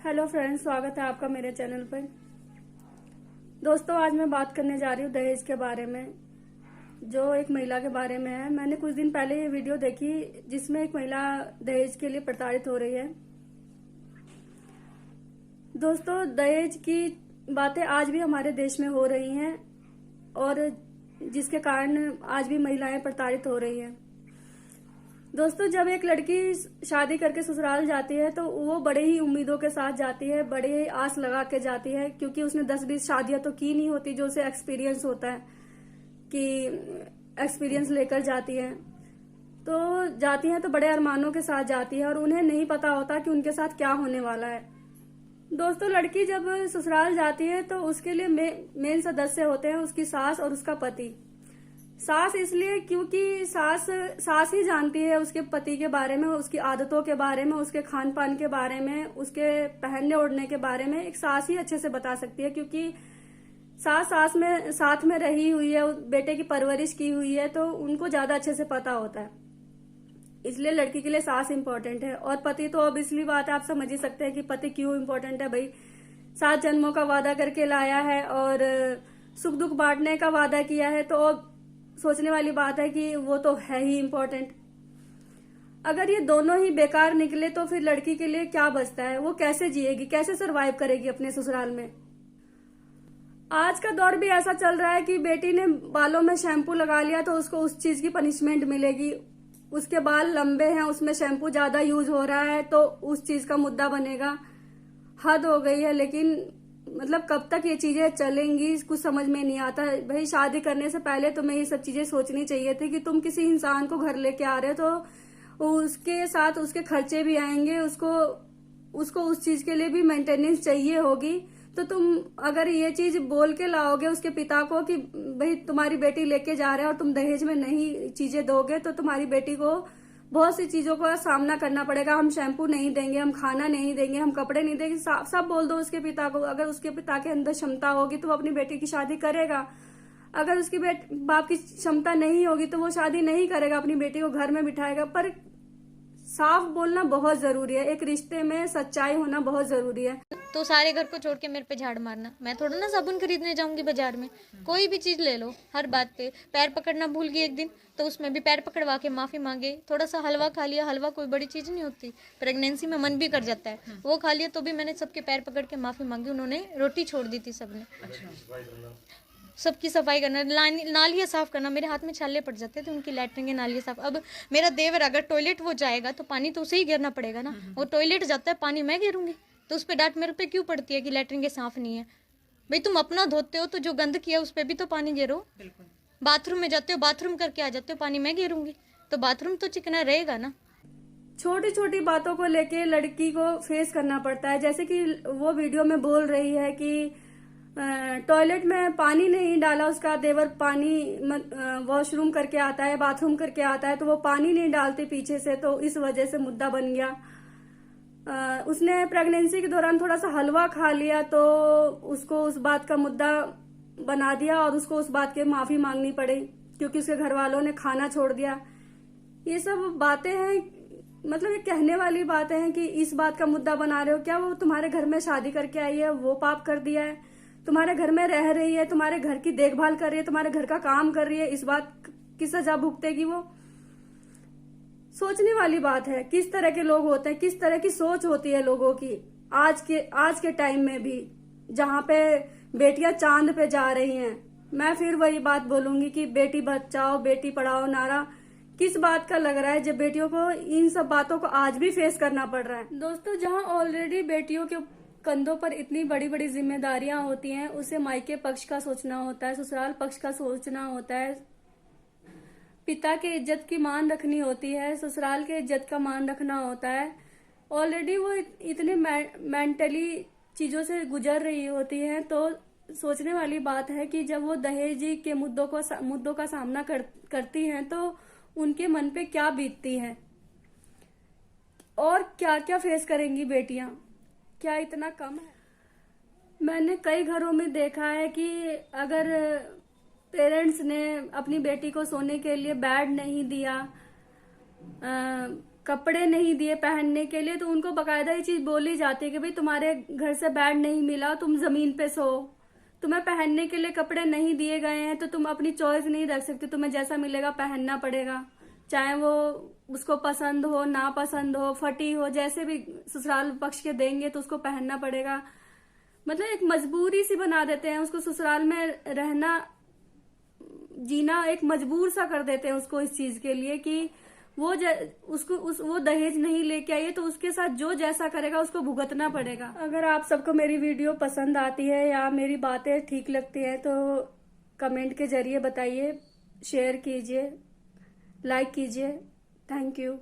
Hello friends, स्वागत है आपका मेरे चैनल पर। दोस्तों, आज मैं बात करने जा रही हूँ दहेज के बारे में, जो एक महिला के बारे में है। मैंने कुछ दिन पहले ये वीडियो देखी जिसमें एक महिला दहेज के लिए प्रताड़ित हो रही है। दोस्तों, दहेज की बातें आज भी हमारे देश में हो रही हैं और जिसके कारण आज भी महिलाएं प्रताड़ित हो रही हैं। दोस्तों, जब एक लड़की शादी करके ससुराल जाती है तो वो बड़े ही उम्मीदों के साथ जाती है, बड़े ही आस लगा के जाती है, क्योंकि उसने 10-20 शादियां तो की नहीं होती जो उसे एक्सपीरियंस होता है कि एक्सपीरियंस लेकर जाती है। तो जाती है तो बड़े अरमानों के साथ जाती है और उन्हें नहीं पता होता कि उनके साथ क्या होने वाला है। दोस्तों, लड़की जब ससुराल जाती है तो उसके लिए मेन सदस्य होते हैं उसकी सास और उसका पति। सास इसलिए क्योंकि सास ही जानती है उसके पति के बारे में, उसकी आदतों के बारे में, उसके खान पान के बारे में, उसके पहनने ओढ़ने के बारे में एक सास ही अच्छे से बता सकती है, क्योंकि साथ में रही हुई है, बेटे की परवरिश की हुई है, तो उनको ज्यादा अच्छे से पता होता है। इसलिए लड़की के लिए सास इम्पोर्टेंट है। और पति तो ऑब्वियसली बात है, आप समझ ही सकते हैं कि पति क्यों इम्पोर्टेंट है। भाई, 7 जन्मों का वादा करके लाया है और सुख दुख बांटने का वादा किया है, तो सोचने वाली बात है कि वो तो है ही इम्पोर्टेंट। अगर ये दोनों ही बेकार निकले तो फिर लड़की के लिए क्या बचता है? वो कैसे जिएगी, कैसे सरवाइव करेगी अपने ससुराल में? आज का दौर भी ऐसा चल रहा है कि बेटी ने बालों में शैम्पू लगा लिया तो उसको उस चीज की पनिशमेंट मिलेगी। उसके बाल लंबे हैं, उसमें शैम्पू ज्यादा यूज हो रहा है तो उस चीज का मुद्दा बनेगा। हद हो गई है। लेकिन मतलब कब तक ये चीजें चलेंगी कुछ समझ में नहीं आता। भाई, शादी करने से पहले तुम्हें ये सब चीजें सोचनी चाहिए थी कि तुम किसी इंसान को घर लेके आ रहे हो तो उसके साथ उसके खर्चे भी आएंगे, उसको उस चीज के लिए भी मेंटेनेंस चाहिए होगी। तो तुम अगर ये चीज बोल के लाओगे उसके पिता को कि भाई तुम्हारी बेटी लेके जा रहे हैं और तुम दहेज में नहीं चीजें दोगे तो तुम्हारी बेटी को बहुत सी चीजों का सामना करना पड़ेगा। हम शैम्पू नहीं देंगे, हम खाना नहीं देंगे, हम कपड़े नहीं देंगे, सब बोल दो उसके पिता को। अगर उसके पिता के अंदर क्षमता होगी तो वो अपनी बेटी की शादी करेगा। अगर उसकी बाप की क्षमता नहीं होगी तो वो शादी नहीं करेगा, अपनी बेटी को घर में बिठाएगा। पर साफ बोलना बहुत जरूरी है, एक रिश्ते में सच्चाई होना बहुत जरूरी है। तो सारे घर को छोड़ के मेरे पे झाड़ मारना। मैं थोड़ा ना साबुन खरीदने जाऊंगी बाजार में। कोई भी चीज ले लो, हर बात पे पैर पकड़ना भूल गई एक दिन तो उसमें भी पैर पकड़वा के माफी मांगे। थोड़ा सा हलवा खा लिया, हलवा कोई बड़ी चीज नहीं होती, प्रेगनेंसी में मन भी कर जाता है, वो खा लिया तो भी मैंने सबके पैर पकड़ के माफी मांगी। उन्होंने रोटी छोड़ दी थी सबने। सबकी सफाई करना, नालियाँ साफ करना। मेरे हाथ में छाले पड़ जाते थे उनकी लैट्रिन के नालियाँ साफ। अब मेरा देवर अगर टॉयलेट वो जाएगा तो पानी तो उसे ही गिरना पड़ेगा ना। वो टॉयलेट जाता है, पानी मैं गिरूंगी तो उस पर डांट मेरे पे क्यों पड़ती है कि लैट्रिन के साफ नहीं है? भाई, तुम अपना धोते हो तो जो गंद किया उस पर भी तो पानी गिरो। बाथरूम में जाते हो, बाथरूम करके आ जाते हो, पानी मैं गिरूंगी तो बाथरूम तो चिकना रहेगा ना। छोटी छोटी बातों को लेके लड़की को फेस करना पड़ता है। जैसे कि वो वीडियो में बोल रही है कि टॉयलेट में पानी नहीं डाला उसका देवर, पानी वॉशरूम करके आता है, बाथरूम करके आता है, तो वो पानी नहीं डालती पीछे से, तो इस वजह से मुद्दा बन गया। उसने प्रेगनेंसी के दौरान थोड़ा सा हलवा खा लिया तो उसको उस बात का मुद्दा बना दिया और उसको उस बात की माफी मांगनी पड़ी क्योंकि उसके घर वालों ने खाना छोड़ दिया। ये सब बातें हैं, मतलब ये कहने वाली बातें हैं कि इस बात का मुद्दा बना रहे हो। क्या वो तुम्हारे घर में शादी करके आई है, वो पाप कर दिया है? तुम्हारे घर में रह रही है, तुम्हारे घर की देखभाल कर रही है, तुम्हारे घर का काम कर रही है, इस बात की सजा भुगतेगी वो? सोचने वाली बात है। किस तरह के लोग होते हैं, किस तरह की सोच होती है लोगों की आज के टाइम में भी, जहाँ पे बेटियां चांद पे जा रही हैं। मैं फिर वही बात बोलूंगी कि बेटी बचाओ बेटी पढ़ाओ नारा किस बात का लग रहा है जब बेटियों को इन सब बातों को आज भी फेस करना पड़ रहा है। दोस्तों, जहाँ ऑलरेडी बेटियों के कंधों पर इतनी बड़ी बड़ी जिम्मेदारियां होती हैं, उसे मायके पक्ष का सोचना होता है, ससुराल पक्ष का सोचना होता है, पिता के इज्जत की मान रखनी होती है, ससुराल के इज्जत का मान रखना होता है। ऑलरेडी वो इतने मेंटली चीजों से गुजर रही होती है, तो सोचने वाली बात है कि जब वो दहेज के मुद्दों का सामना करती हैं तो उनके मन पे क्या बीतती है और क्या क्या फेस करेंगी बेटियां। क्या इतना कम है? मैंने कई घरों में देखा है कि अगर पेरेंट्स ने अपनी बेटी को सोने के लिए बेड नहीं दिया, कपड़े नहीं दिए पहनने के लिए, तो उनको बकायदा ये चीज बोली जाती है कि भाई तुम्हारे घर से बेड नहीं मिला, तुम जमीन पे सो, तुम्हें पहनने के लिए कपड़े नहीं दिए गए हैं, तो तुम अपनी चॉइस नहीं रख सकते, तुम्हें जैसा मिलेगा पहनना पड़ेगा, चाहे वो उसको पसंद हो ना पसंद हो, फटी हो, जैसे भी ससुराल पक्ष के देंगे तो उसको पहनना पड़ेगा। मतलब एक मजबूरी सी बना देते हैं उसको, ससुराल में रहना जीना एक मजबूर सा कर देते हैं उसको इस चीज के लिए कि वो वो दहेज नहीं लेके आई है तो उसके साथ जो जैसा करेगा उसको भुगतना पड़ेगा। अगर आप सबको मेरी वीडियो पसंद आती है या मेरी बातें ठीक लगती है तो कमेंट के जरिए बताइए, शेयर कीजिए, लाइक कीजिए। Thank you.